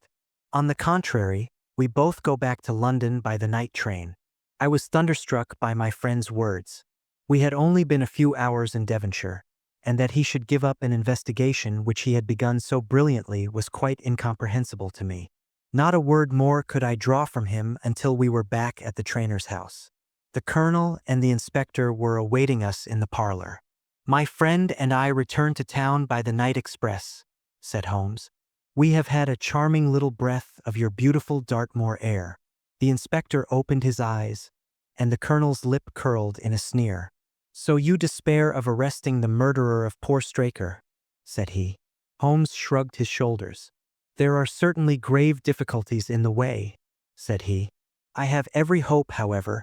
On the contrary, we both go back to London by the night train. I was thunderstruck by my friend's words. We had only been a few hours in Devonshire, and that he should give up an investigation which he had begun so brilliantly was quite incomprehensible to me. Not a word more could I draw from him until we were back at the trainer's house. The colonel and the inspector were awaiting us in the parlor. "My friend and I returned to town by the night express," said Holmes. "We have had a charming little breath of your beautiful Dartmoor air." The inspector opened his eyes, and the colonel's lip curled in a sneer. "So you despair of arresting the murderer of poor Straker?" said he. Holmes shrugged his shoulders. "There are certainly grave difficulties in the way," said he. "I have every hope, however,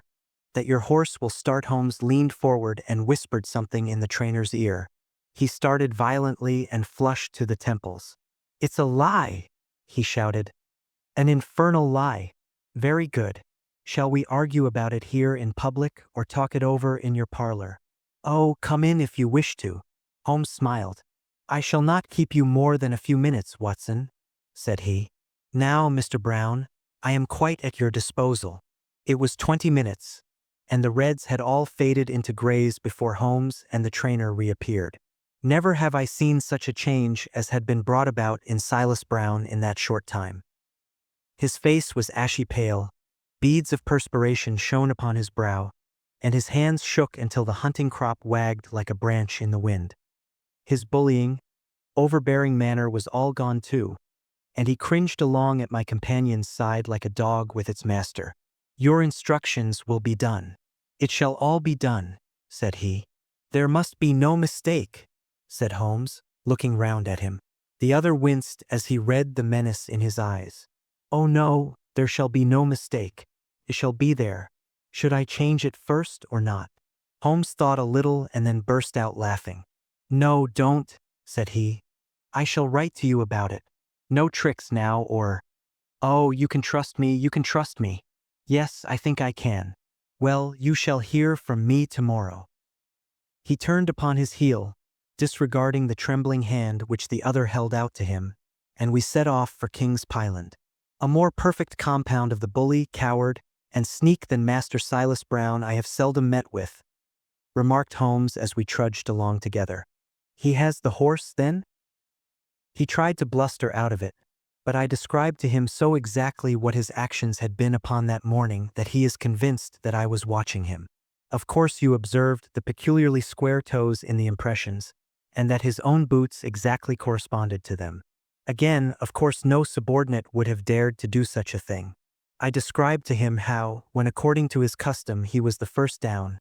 that your horse will start." Holmes leaned forward and whispered something in the trainer's ear. He started violently and flushed to the temples. "It's a lie!" he shouted. "An infernal lie. Very good. Shall we argue about it here in public or talk it over in your parlor?" "Oh, come in if you wish to." Holmes smiled. "I shall not keep you more than a few minutes, Watson," said he. "Now, Mr. Brown, I am quite at your disposal." It was 20 minutes, and the reds had all faded into grays before Holmes and the trainer reappeared. Never have I seen such a change as had been brought about in Silas Brown in that short time. His face was ashy pale, beads of perspiration shone upon his brow, and his hands shook until the hunting crop wagged like a branch in the wind. His bullying, overbearing manner was all gone too, and he cringed along at my companion's side like a dog with its master. "Your instructions will be done." "It shall all be done," said he. "There must be no mistake," said Holmes, looking round at him. The other winced as he read the menace in his eyes. "Oh no, there shall be no mistake. It shall be there. Should I change it first or not?" Holmes thought a little and then burst out laughing. "No, don't," said he. "I shall write to you about it. No tricks now or— Oh, you can trust me, you can trust me. Yes, I think I can. Well, you shall hear from me tomorrow. He turned upon his heel, disregarding the trembling hand which the other held out to him, and we set off for King's Pyland. A more perfect compound of the bully, coward, and sneak than Master Silas Brown I have seldom met with, remarked Holmes as we trudged along together. He has the horse, then? He tried to bluster out of it, but I described to him so exactly what his actions had been upon that morning that he is convinced that I was watching him. Of course you observed the peculiarly square toes in the impressions, and that his own boots exactly corresponded to them. Again, of course no subordinate would have dared to do such a thing. I described to him how, when according to his custom he was the first down,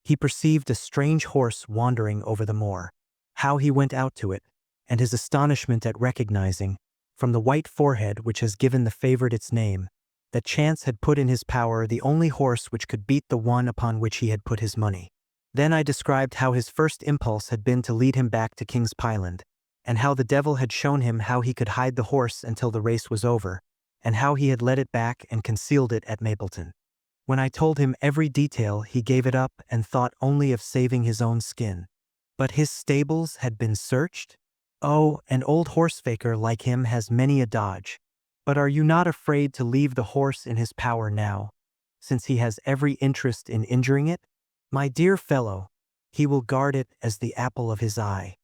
he perceived a strange horse wandering over the moor, how he went out to it, and his astonishment at recognizing, from the white forehead which has given the favorite its name, that chance had put in his power the only horse which could beat the one upon which he had put his money. Then I described how his first impulse had been to lead him back to King's Pyland, and how the devil had shown him how he could hide the horse until the race was over, and how he had led it back and concealed it at Mapleton. When I told him every detail, he gave it up and thought only of saving his own skin. But his stables had been searched? Oh, an old horse-faker like him has many a dodge. But are you not afraid to leave the horse in his power now, since he has every interest in injuring it? My dear fellow, he will guard it as the apple of his eye.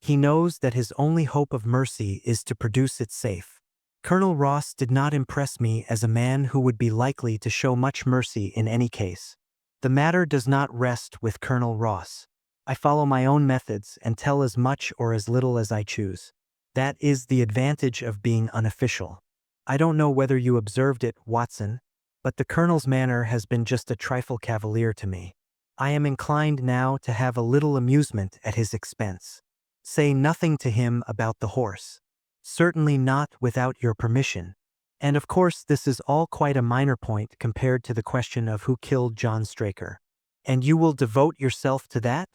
He knows that his only hope of mercy is to produce it safe. Colonel Ross did not impress me as a man who would be likely to show much mercy in any case. The matter does not rest with Colonel Ross. I follow my own methods and tell as much or as little as I choose. That is the advantage of being unofficial. I don't know whether you observed it, Watson, but the Colonel's manner has been just a trifle cavalier to me. I am inclined now to have a little amusement at his expense. Say nothing to him about the horse. Certainly not without your permission. And of course this is all quite a minor point compared to the question of who killed John Straker. And you will devote yourself to that?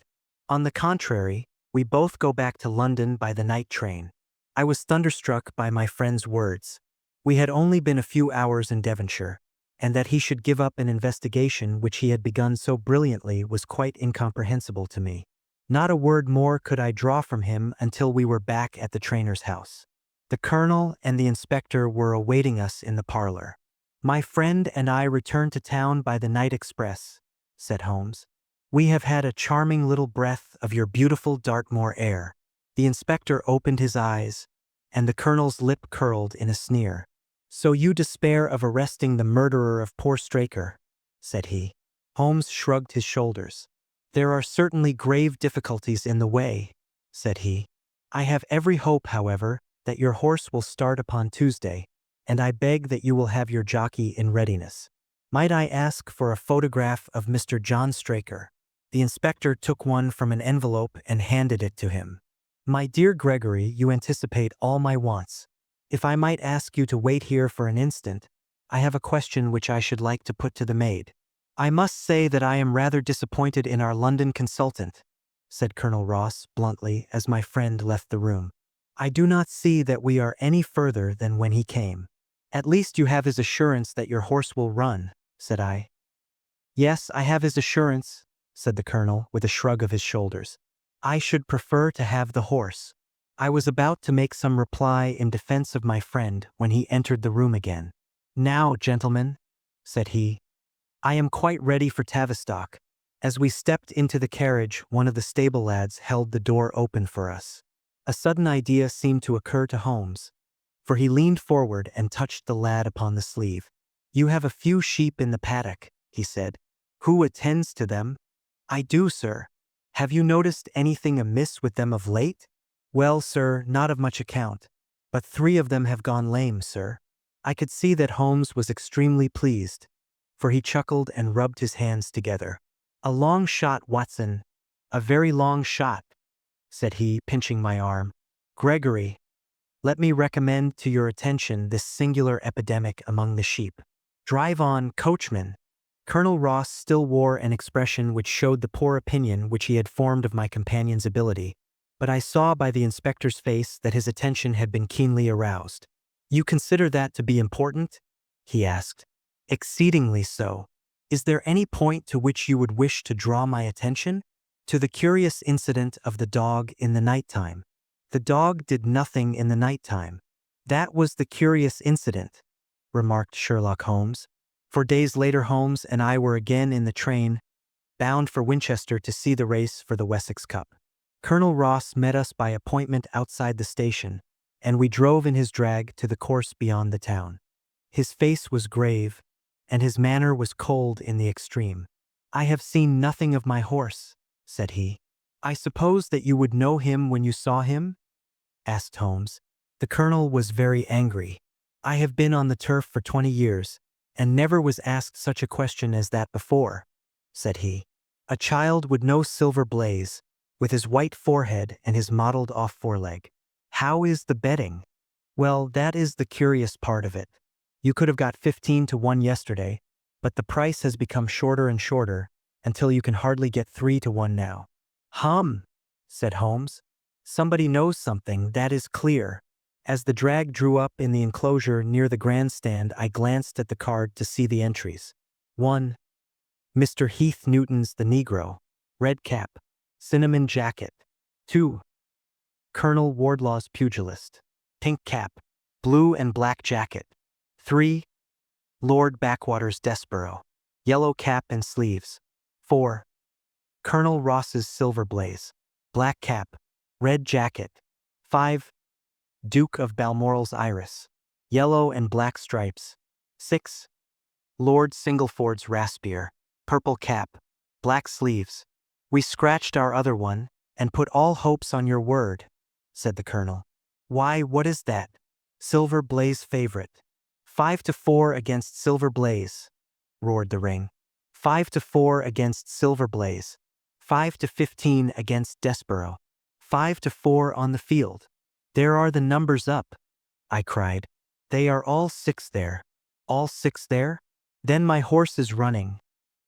On the contrary, we both go back to London by the night train. I was thunderstruck by my friend's words. We had only been a few hours in Devonshire, and that he should give up an investigation which he had begun so brilliantly was quite incomprehensible to me. Not a word more could I draw from him until we were back at the trainer's house. The colonel and the inspector were awaiting us in the parlor. My friend and I returned to town by the night express, said Holmes. We have had a charming little breath of your beautiful Dartmoor air. The inspector opened his eyes, and the colonel's lip curled in a sneer. So you despair of arresting the murderer of poor Straker, said he. Holmes shrugged his shoulders. There are certainly grave difficulties in the way, said he. I have every hope, however, that your horse will start upon Tuesday, and I beg that you will have your jockey in readiness. Might I ask for a photograph of Mr. John Straker? The inspector took one from an envelope and handed it to him. My dear Gregory, you anticipate all my wants. If I might ask you to wait here for an instant, I have a question which I should like to put to the maid. I must say that I am rather disappointed in our London consultant, said Colonel Ross bluntly as my friend left the room. I do not see that we are any further than when he came. At least you have his assurance that your horse will run, said I. Yes, I have his assurance, said the colonel with a shrug of his shoulders. I should prefer to have the horse. I was about to make some reply in defense of my friend when he entered the room again. Now, gentlemen, said he, I am quite ready for Tavistock. As we stepped into the carriage, one of the stable lads held the door open for us. A sudden idea seemed to occur to Holmes, for he leaned forward and touched the lad upon the sleeve. You have a few sheep in the paddock, he said. Who attends to them? I do, sir. Have you noticed anything amiss with them of late? Well, sir, not of much account. But 3 of them have gone lame, sir. I could see that Holmes was extremely pleased, for he chuckled and rubbed his hands together. A long shot, Watson. A very long shot, said he, pinching my arm. Gregory, let me recommend to your attention this singular epidemic among the sheep. Drive on, coachman. Colonel Ross still wore an expression which showed the poor opinion which he had formed of my companion's ability, but I saw by the inspector's face that his attention had been keenly aroused. You consider that to be important? He asked. Exceedingly so. Is there any point to which you would wish to draw my attention? To the curious incident of the dog in the nighttime. The dog did nothing in the nighttime. That was the curious incident, remarked Sherlock Holmes. For days later Holmes and I were again in the train, bound for Winchester to see the race for the Wessex Cup. Colonel Ross met us by appointment outside the station, and we drove in his drag to the course beyond the town. His face was grave, and his manner was cold in the extreme. "I have seen nothing of my horse," said he. "I suppose that you would know him when you saw him?" asked Holmes. The colonel was very angry. "I have been on the turf for 20 years, and never was asked such a question as that before," said he. "A child would know Silver Blaze, with his white forehead and his mottled off foreleg. How is the betting?" "Well, that is the curious part of it. You could have got 15 to 1 yesterday, but the price has become shorter and shorter, until you can hardly get 3 to 1 now." "Hum," said Holmes. "Somebody knows something, that is clear." As the drag drew up in the enclosure near the grandstand, I glanced at the card to see the entries. 1. Mr. Heath Newton's The Negro, red cap, cinnamon jacket. 2. Colonel Wardlaw's Pugilist, pink cap, blue and black jacket. 3. Lord Backwater's Desborough, yellow cap and sleeves. 4. Colonel Ross's Silver Blaze, black cap, red jacket. 5. Duke of Balmoral's Iris, yellow and black stripes. 6. Lord Singleford's Raspier, purple cap, black sleeves. "We scratched our other one, and put all hopes on your word," said the colonel. "Why, what is that?" "Silver Blaze favorite." 5 to 4 against Silver Blaze, roared the ring. 5 to 4 against Silver Blaze. 5 to 15 against Desborough. 5 to 4 on the field. "There are the numbers up," I cried. "They are all 6 there." "All 6 there? Then my horse is running,"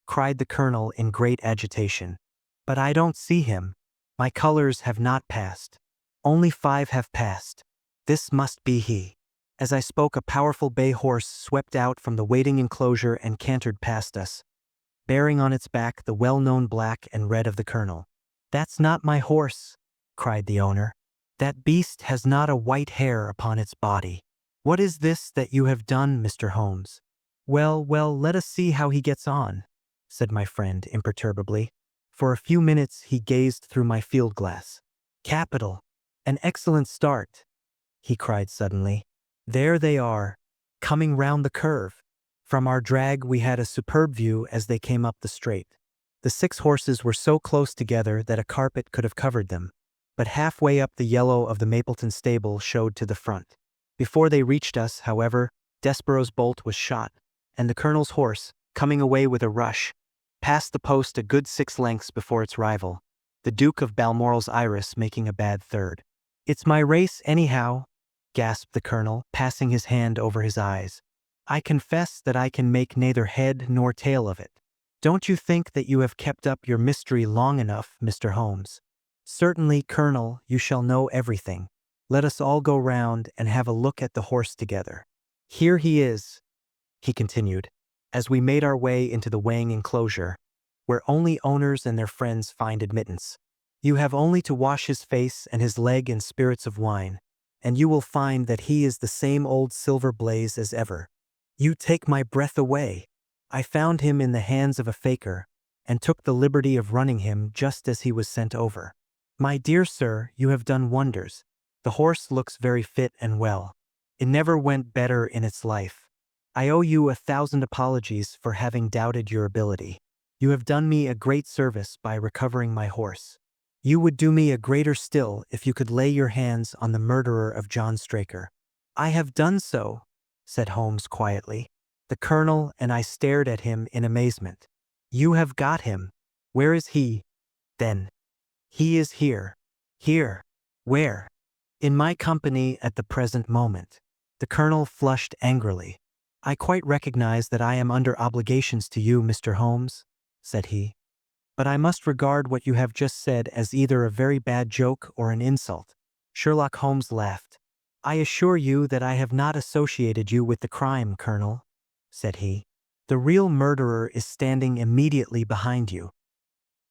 cried the colonel in great agitation. "But I don't see him. My colors have not passed. Only 5 have passed. This must be he." As I spoke, a powerful bay horse swept out from the waiting enclosure and cantered past us, bearing on its back the well-known black and red of the colonel. "That's not my horse," cried the owner. "That beast has not a white hair upon its body. What is this that you have done, Mr. Holmes?" "Well, well, let us see how he gets on," said my friend imperturbably. For a few minutes he gazed through my field glass. "Capital! An excellent start!" he cried suddenly. "There they are, coming round the curve." From our drag we had a superb view as they came up the straight. The 6 horses were so close together that a carpet could have covered them, but halfway up the yellow of the Mapleton stable showed to the front. Before they reached us, however, Desborough's bolt was shot, and the colonel's horse, coming away with a rush, passed the post a good 6 lengths before its rival, the Duke of Balmoral's Iris making a bad third. "It's my race anyhow," gasped the colonel, passing his hand over his eyes. "I confess that I can make neither head nor tail of it." "Don't you think that you have kept up your mystery long enough, Mr. Holmes?" "Certainly, Colonel, you shall know everything. Let us all go round and have a look at the horse together. Here he is," he continued, as we made our way into the weighing enclosure, where only owners and their friends find admittance. "You have only to wash his face and his leg in spirits of wine, and you will find that he is the same old Silver Blaze as ever. You take my breath away. I found him in the hands of a faker, and took the liberty of running him just as he was sent over. My dear sir, you have done wonders. The horse looks very fit and well. It never went better in its life. I owe you 1,000 apologies for having doubted your ability. You have done me a great service by recovering my horse. You would do me a greater still if you could lay your hands on the murderer of John Straker." "I have done so," said Holmes quietly. The colonel and I stared at him in amazement. "You have got him. Where is he, then?" "He is here." "Here? Where?" "In my company at the present moment." The colonel flushed angrily. "I quite recognize that I am under obligations to you, Mr. Holmes," said he. "But I must regard what you have just said as either a very bad joke or an insult." Sherlock Holmes laughed. "I assure you that I have not associated you with the crime, Colonel," said he. The real murderer is standing immediately behind you."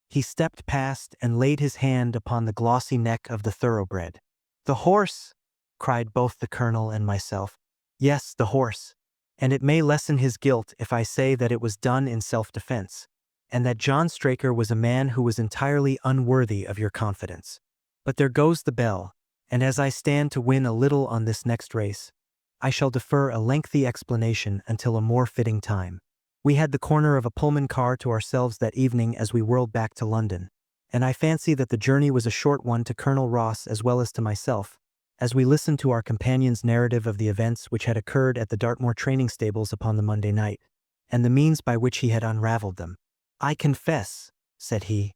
He stepped past and laid his hand upon the glossy neck of the thoroughbred. "The horse!" cried both the colonel and myself. "Yes, the horse. And it may lessen his guilt if I say that it was done in self-defense, and that John Straker was a man who was entirely unworthy of your confidence. But there goes the bell, and as I stand to win a little on this next race, I shall defer a lengthy explanation until a more fitting time." We had the corner of a Pullman car to ourselves that evening as we whirled back to London, and I fancy that the journey was a short one to Colonel Ross as well as to myself, as we listened to our companion's narrative of the events which had occurred at the Dartmoor training stables upon the Monday night, and the means by which he had unraveled them. "I confess," said he,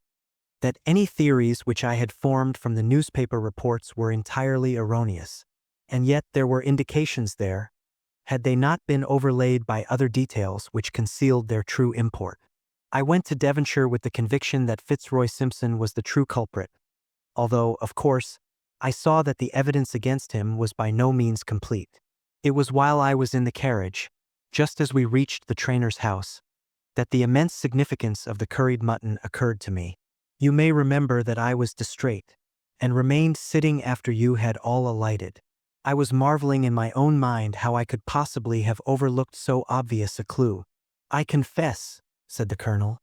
"that any theories which I had formed from the newspaper reports were entirely erroneous, and yet there were indications there, had they not been overlaid by other details which concealed their true import. I went to Devonshire with the conviction that Fitzroy Simpson was the true culprit, although, of course, I saw that the evidence against him was by no means complete. It was while I was in the carriage, just as we reached the trainer's house, that the immense significance of the curried mutton occurred to me. You may remember that I was distrait, and remained sitting after you had all alighted. I was marveling in my own mind how I could possibly have overlooked so obvious a clue. "I confess," said the colonel,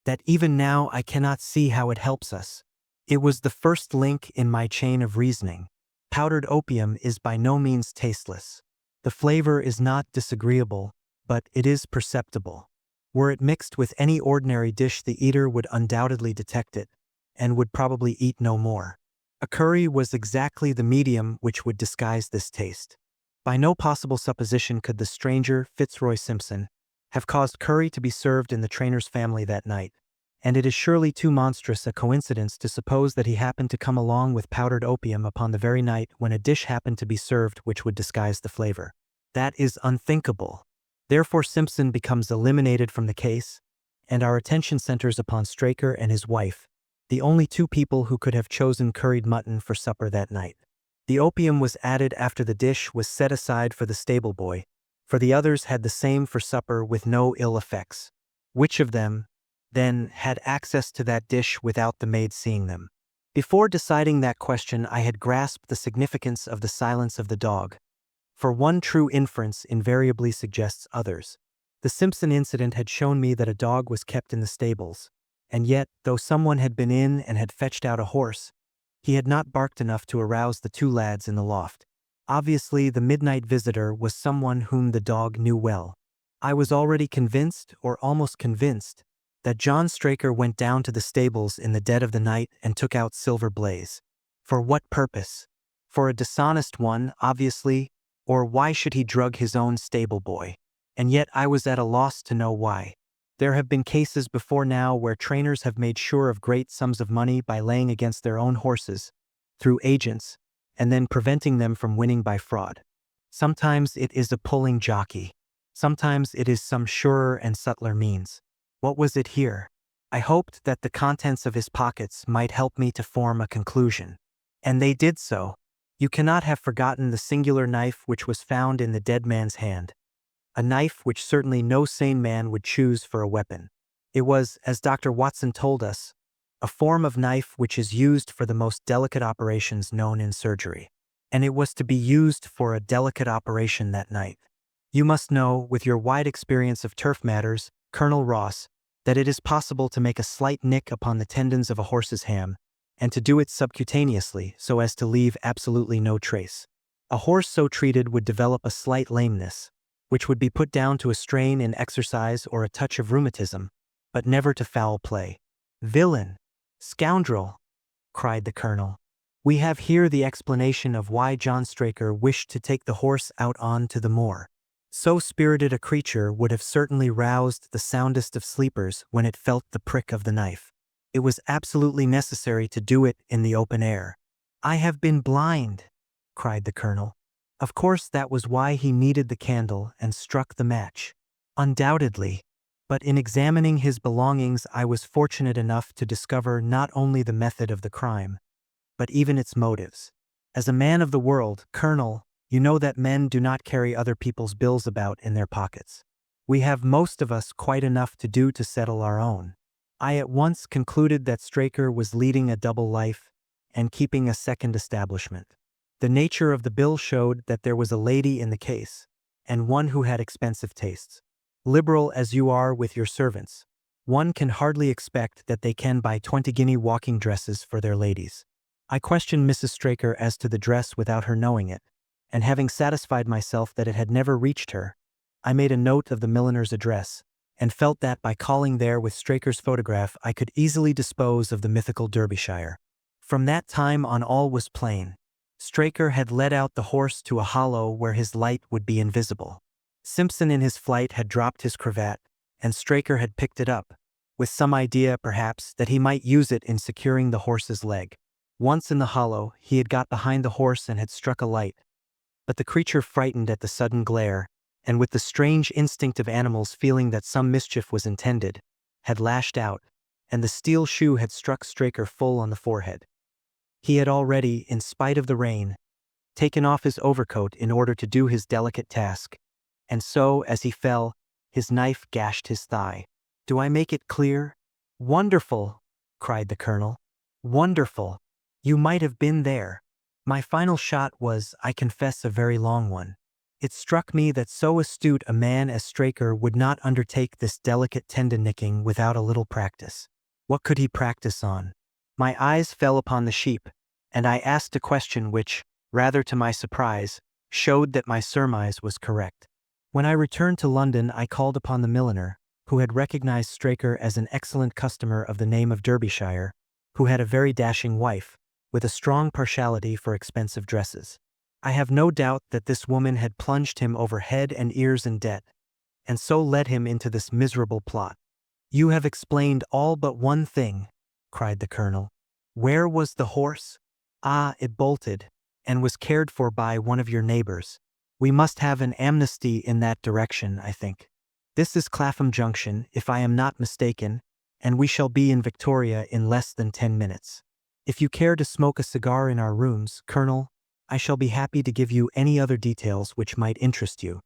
"that even now I cannot see how it helps us. It was the first link in my chain of reasoning. Powdered opium is by no means tasteless. The flavor is not disagreeable, but it is perceptible. Were it mixed with any ordinary dish, the eater would undoubtedly detect it, and would probably eat no more. A curry was exactly the medium which would disguise this taste. By no possible supposition could the stranger, Fitzroy Simpson, have caused curry to be served in the trainer's family that night, and it is surely too monstrous a coincidence to suppose that he happened to come along with powdered opium upon the very night when a dish happened to be served which would disguise the flavor. That is unthinkable. Therefore Simpson becomes eliminated from the case, and our attention centers upon Straker and his wife, the only two people who could have chosen curried mutton for supper that night. The opium was added after the dish was set aside for the stable boy, for the others had the same for supper with no ill effects. Which of them, then, had access to that dish without the maid seeing them? Before deciding that question, I had grasped the significance of the silence of the dog, for one true inference invariably suggests others. The Simpson incident had shown me that a dog was kept in the stables, and yet, though someone had been in and had fetched out a horse, he had not barked enough to arouse the two lads in the loft. Obviously, the midnight visitor was someone whom the dog knew well. I was already convinced, or almost convinced, that John Straker went down to the stables in the dead of the night and took out Silver Blaze. For what purpose? For a dishonest one, obviously, or why should he drug his own stable boy? And yet I was at a loss to know why. There have been cases before now where trainers have made sure of great sums of money by laying against their own horses, through agents, and then preventing them from winning by fraud. Sometimes it is a pulling jockey. Sometimes it is some surer and subtler means. What was it here? I hoped that the contents of his pockets might help me to form a conclusion. And they did so. You cannot have forgotten the singular knife which was found in the dead man's hand. A knife which certainly no sane man would choose for a weapon. It was, as Dr. Watson told us, a form of knife which is used for the most delicate operations known in surgery. And it was to be used for a delicate operation that night. You must know, with your wide experience of turf matters, Colonel Ross, that it is possible to make a slight nick upon the tendons of a horse's ham, and to do it subcutaneously so as to leave absolutely no trace. A horse so treated would develop a slight lameness, which would be put down to a strain in exercise or a touch of rheumatism, but never to foul play. "Villain! Scoundrel!" cried the colonel. "We have here the explanation of why John Straker wished to take the horse out on to the moor. So spirited a creature would have certainly roused the soundest of sleepers when it felt the prick of the knife. It was absolutely necessary to do it in the open air." "I have been blind," cried the colonel. "Of course that was why he needed the candle and struck the match." "Undoubtedly. But in examining his belongings I was fortunate enough to discover not only the method of the crime, but even its motives. As a man of the world, Colonel, you know that men do not carry other people's bills about in their pockets. We have most of us quite enough to do to settle our own. I at once concluded that Straker was leading a double life and keeping a second establishment. The nature of the bill showed that there was a lady in the case, and one who had expensive tastes. Liberal as you are with your servants, one can hardly expect that they can buy 20-guinea walking dresses for their ladies. I questioned Mrs. Straker as to the dress without her knowing it, and having satisfied myself that it had never reached her, I made a note of the milliner's address, and felt that by calling there with Straker's photograph I could easily dispose of the mythical Derbyshire. From that time on all was plain. Straker had led out the horse to a hollow where his light would be invisible. Simpson in his flight had dropped his cravat, and Straker had picked it up, with some idea, perhaps, that he might use it in securing the horse's leg. Once in the hollow, he had got behind the horse and had struck a light. But the creature, frightened at the sudden glare, and with the strange instinct of animals feeling that some mischief was intended, had lashed out, and the steel shoe had struck Straker full on the forehead. He had already, in spite of the rain, taken off his overcoat in order to do his delicate task, and so, as he fell, his knife gashed his thigh. Do I make it clear? Wonderful! Cried the colonel. Wonderful! You might have been there. My final shot was, I confess, a very long one. It struck me that so astute a man as Straker would not undertake this delicate tendon-nicking without a little practice. What could he practice on? My eyes fell upon the sheep, and I asked a question which, rather to my surprise, showed that my surmise was correct. When I returned to London, I called upon the milliner, who had recognized Straker as an excellent customer of the name of Derbyshire, who had a very dashing wife, with a strong partiality for expensive dresses. I have no doubt that this woman had plunged him over head and ears in debt, and so led him into this miserable plot. You have explained all but one thing, cried the colonel. Where was the horse? Ah, it bolted, and was cared for by one of your neighbors. We must have an amnesty in that direction, I think. This is Clapham Junction, if I am not mistaken, and we shall be in Victoria in less than 10 minutes. If you care to smoke a cigar in our rooms, Colonel, I shall be happy to give you any other details which might interest you.